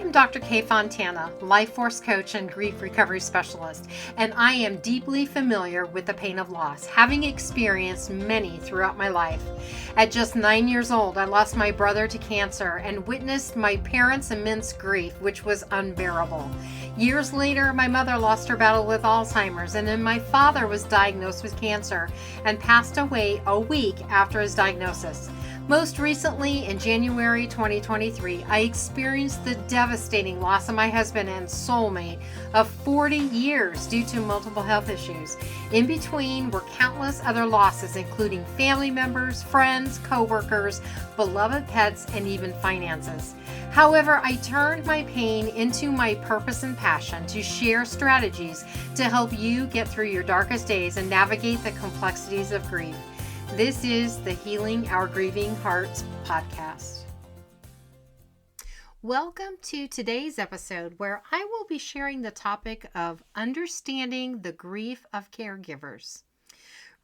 am Dr. Kay Fontana, life force coach and grief recovery specialist, and I am deeply familiar with the pain of loss, having experienced many throughout my life. At just 9 years old, I lost my brother to cancer and witnessed my parents' immense grief, which was unbearable. Years later, my mother lost her battle with Alzheimer's, and then my father was diagnosed with cancer and passed away a week after his diagnosis. Most recently, in January 2023, I experienced the devastating loss of my husband and soulmate of 40 years due to multiple health issues. In between were countless other losses, including family members, friends, co-workers, beloved pets, and even finances. However, I turned my pain into my purpose and passion to share strategies to help you get through your darkest days and navigate the complexities of grief. This is the Healing Our Grieving Hearts podcast. Welcome to today's episode where I will be sharing the topic of understanding the grief of caregivers.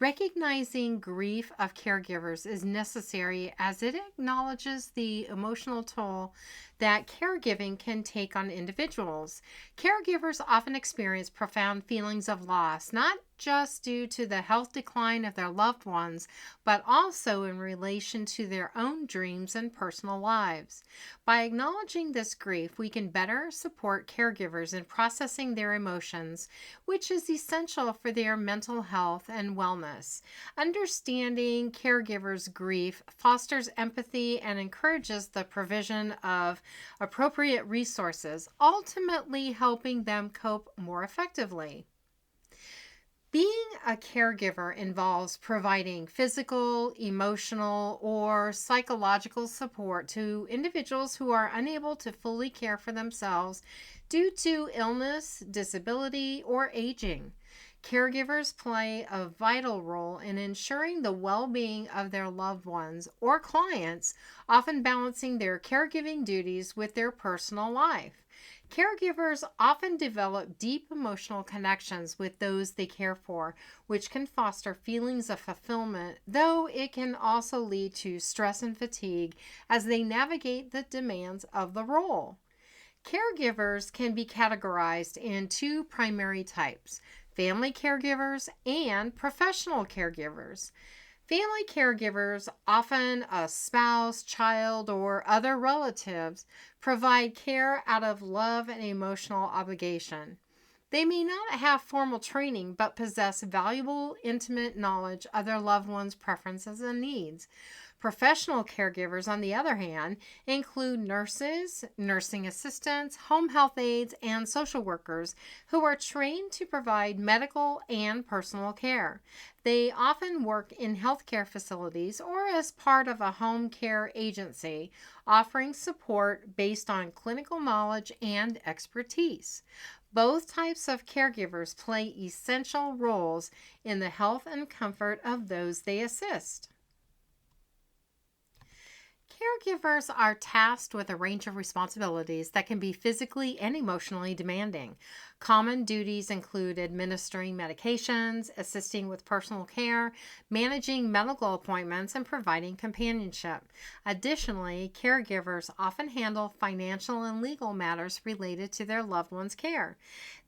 Recognizing grief of caregivers is necessary as it acknowledges the emotional toll that caregiving can take on individuals. Caregivers often experience profound feelings of loss, not just due to the health decline of their loved ones, but also in relation to their own dreams and personal lives. By acknowledging this grief, we can better support caregivers in processing their emotions, which is essential for their mental health and wellness. Understanding caregivers' grief fosters empathy and encourages the provision of appropriate resources, ultimately helping them cope more effectively. Being a caregiver involves providing physical, emotional, or psychological support to individuals who are unable to fully care for themselves due to illness, disability, or aging. Caregivers play a vital role in ensuring the well-being of their loved ones or clients, often balancing their caregiving duties with their personal life. Caregivers often develop deep emotional connections with those they care for, which can foster feelings of fulfillment, though it can also lead to stress and fatigue as they navigate the demands of the role. Caregivers can be categorized in two primary types: family caregivers and professional caregivers. Family caregivers, often a spouse, child, or other relatives, provide care out of love and emotional obligation. They may not have formal training, but possess valuable, intimate knowledge of their loved ones' preferences and needs. Professional caregivers, on the other hand, include nurses, nursing assistants, home health aides, and social workers who are trained to provide medical and personal care. They often work in healthcare facilities or as part of a home care agency, offering support based on clinical knowledge and expertise. Both types of caregivers play essential roles in the health and comfort of those they assist. Caregivers are tasked with a range of responsibilities that can be physically and emotionally demanding. Common duties include administering medications, assisting with personal care, managing medical appointments, and providing companionship. Additionally, caregivers often handle financial and legal matters related to their loved one's care.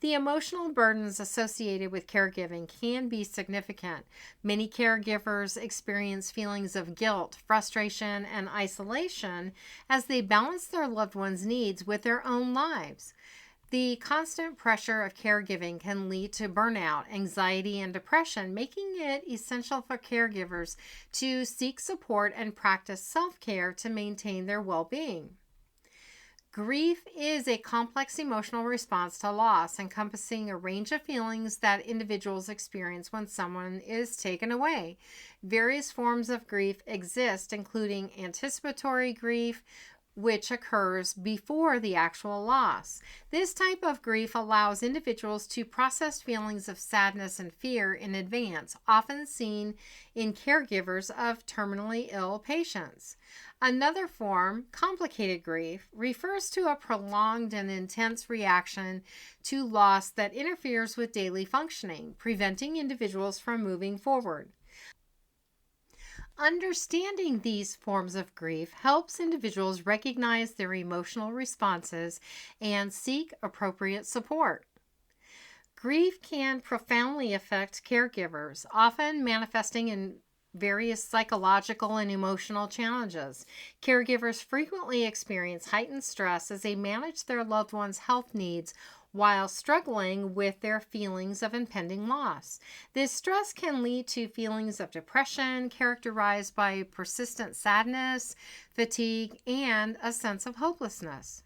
The emotional burdens associated with caregiving can be significant. Many caregivers experience feelings of guilt, frustration, and isolation as they balance their loved one's needs with their own lives. The constant pressure of caregiving can lead to burnout, anxiety, and depression, making it essential for caregivers to seek support and practice self-care to maintain their well-being. Grief is a complex emotional response to loss, encompassing a range of feelings that individuals experience when someone is taken away. Various forms of grief exist, including anticipatory grief, which occurs before the actual loss. This type of grief allows individuals to process feelings of sadness and fear in advance, often seen in caregivers of terminally ill patients. Another form, complicated grief, refers to a prolonged and intense reaction to loss that interferes with daily functioning, preventing individuals from moving forward. understanding these forms of grief helps individuals recognize their emotional responses and seek appropriate support. Grief can profoundly affect caregivers, often manifesting in various psychological and emotional challenges. Caregivers frequently experience heightened stress as they manage their loved one's health needs while struggling with their feelings of impending loss. This stress can lead to feelings of depression characterized by persistent sadness, fatigue, and a sense of hopelessness.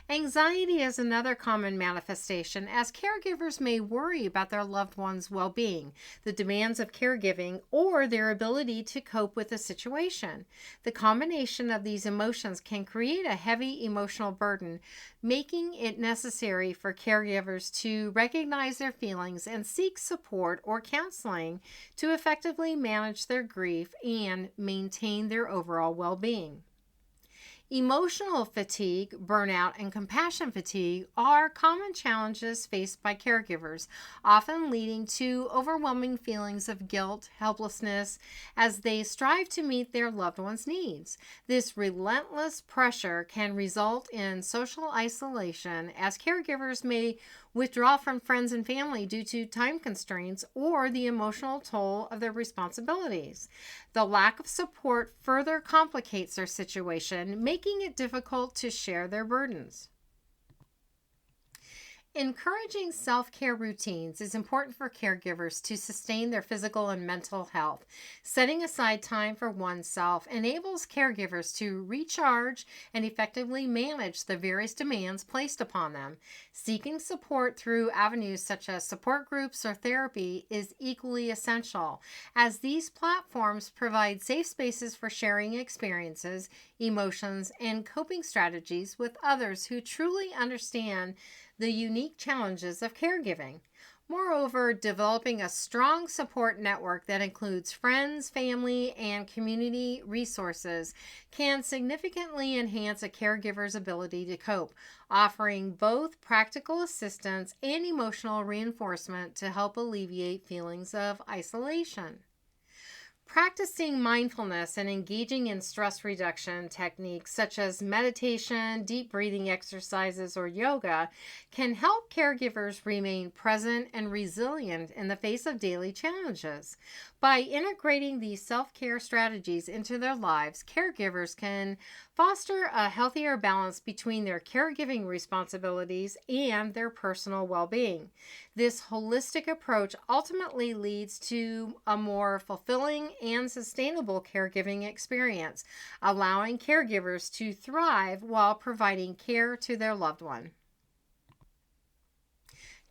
Anxiety is another common manifestation, as caregivers may worry about their loved one's well-being, the demands of caregiving, or their ability to cope with the situation. The combination of these emotions can create a heavy emotional burden, making it necessary for caregivers to recognize their feelings and seek support or counseling to effectively manage their grief and maintain their overall well-being. Emotional fatigue, burnout, and compassion fatigue are common challenges faced by caregivers, often leading to overwhelming feelings of guilt, helplessness, as they strive to meet their loved one's needs. This relentless pressure can result in social isolation, as caregivers may withdraw from friends and family due to time constraints or the emotional toll of their responsibilities. The lack of support further complicates their situation, making it difficult to share their burdens. Encouraging self-care routines is important for caregivers to sustain their physical and mental health. Setting aside time for oneself enables caregivers to recharge and effectively manage the various demands placed upon them. Seeking support through avenues such as support groups or therapy is equally essential, as these platforms provide safe spaces for sharing experiences, emotions, and coping strategies with others who truly understand the unique challenges of caregiving. Moreover, developing a strong support network that includes friends, family, and community resources can significantly enhance a caregiver's ability to cope, offering both practical assistance and emotional reinforcement to help alleviate feelings of isolation. Practicing mindfulness and engaging in stress reduction techniques such as meditation, deep breathing exercises, or yoga can help caregivers remain present and resilient in the face of daily challenges. By integrating these self-care strategies into their lives, caregivers can foster a healthier balance between their caregiving responsibilities and their personal well-being. This holistic approach ultimately leads to a more fulfilling and sustainable caregiving experience, allowing caregivers to thrive while providing care to their loved one.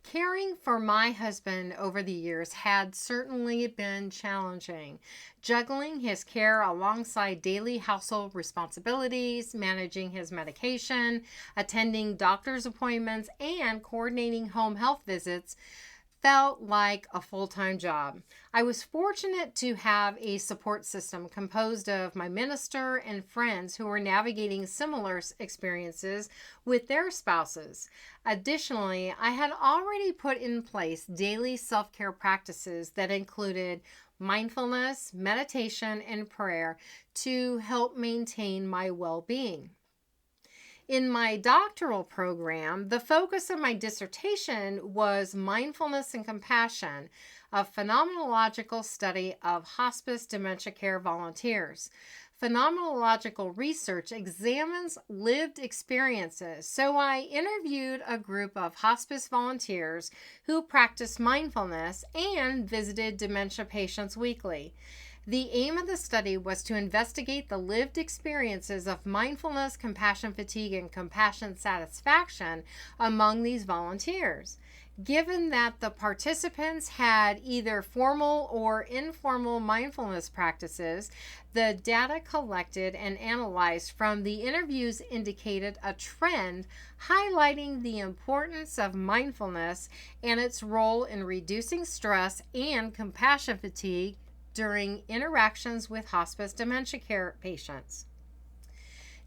Caring for my husband over the years had certainly been challenging. Juggling his care alongside daily household responsibilities, managing his medication, attending doctor's appointments, and coordinating home health visits felt like a full-time job. I was fortunate to have a support system composed of my minister and friends who were navigating similar experiences with their spouses. Additionally, I had already put in place daily self-care practices that included mindfulness, meditation, and prayer to help maintain my well-being. In my doctoral program, the focus of my dissertation was mindfulness and compassion, a phenomenological study of hospice dementia care volunteers. Phenomenological research examines lived experiences, so I interviewed a group of hospice volunteers who practiced mindfulness and visited dementia patients weekly. The aim of the study was to investigate the lived experiences of mindfulness, compassion fatigue, and compassion satisfaction among these volunteers. Given that the participants had either formal or informal mindfulness practices, the data collected and analyzed from the interviews indicated a trend highlighting the importance of mindfulness and its role in reducing stress and compassion fatigue during interactions with hospice dementia care patients.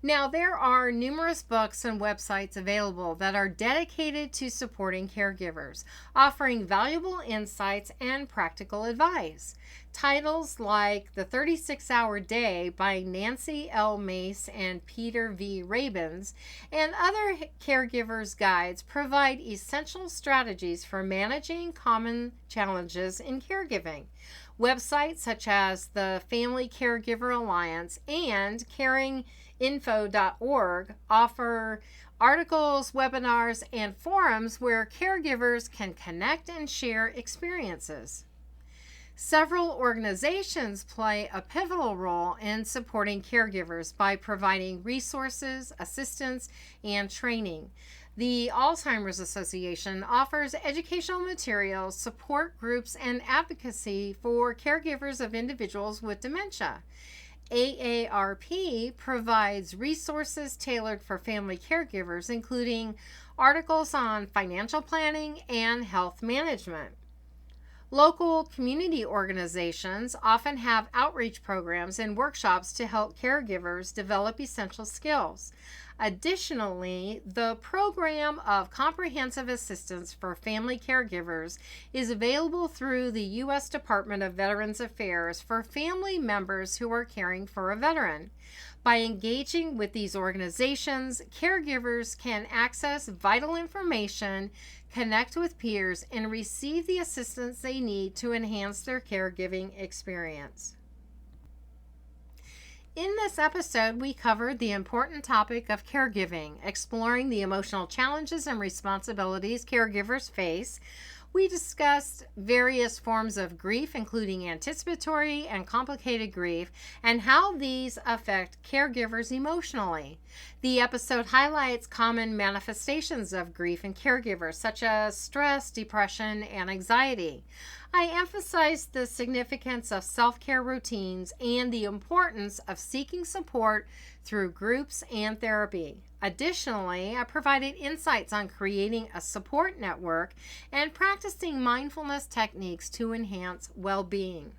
Now, there are numerous books and websites available that are dedicated to supporting caregivers, offering valuable insights and practical advice. Titles like The 36-Hour Day by Nancy L. Mace and Peter V. Rabins and other caregivers' guides provide essential strategies for managing common challenges in caregiving. Websites such as the Family Caregiver Alliance and caringinfo.org offer articles, webinars, and forums where caregivers can connect and share experiences. Several organizations play a pivotal role in supporting caregivers by providing resources, assistance, and training. The Alzheimer's Association offers educational materials, support groups, and advocacy for caregivers of individuals with dementia. AARP provides resources tailored for family caregivers, including articles on financial planning and health management. Local community organizations often have outreach programs and workshops to help caregivers develop essential skills. Additionally, the Program of Comprehensive Assistance for Family Caregivers is available through the U.S. Department of Veterans Affairs for family members who are caring for a veteran. By engaging with these organizations, caregivers can access vital information, connect with peers, and receive the assistance they need to enhance their caregiving experience. In this episode, we covered the important topic of caregiving, exploring the emotional challenges and responsibilities caregivers face. We discussed various forms of grief, including anticipatory and complicated grief, and how these affect caregivers emotionally. The episode highlights common manifestations of grief in caregivers, such as stress, depression, and anxiety. I emphasized the significance of self-care routines and the importance of seeking support through groups and therapy. Additionally, I provided insights on creating a support network and practicing mindfulness techniques to enhance well-being.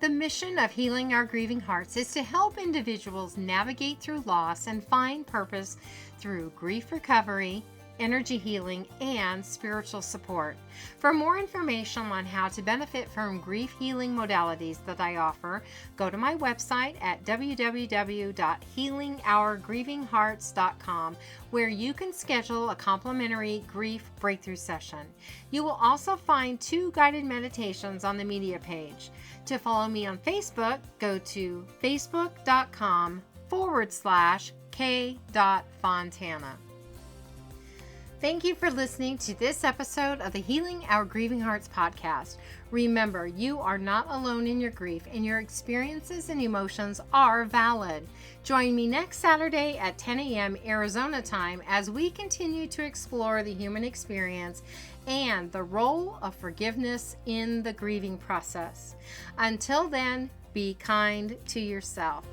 The mission of Healing Our Grieving Hearts is to help individuals navigate through loss and find purpose through grief recovery, energy healing, and spiritual support. For more information on how to benefit from grief healing modalities that I offer, go to my website at www.healingourgrievinghearts.com, where you can schedule a complimentary grief breakthrough session. You will also find 2 guided meditations on the media page. To follow me on Facebook, go to facebook.com/k.fontana. Thank you for listening to this episode of the Healing Our Grieving Hearts podcast. Remember, you are not alone in your grief, and your experiences and emotions are valid. Join me next Saturday at 10 a.m. Arizona time as we continue to explore the human experience and the role of forgiveness in the grieving process. Until then, be kind to yourself.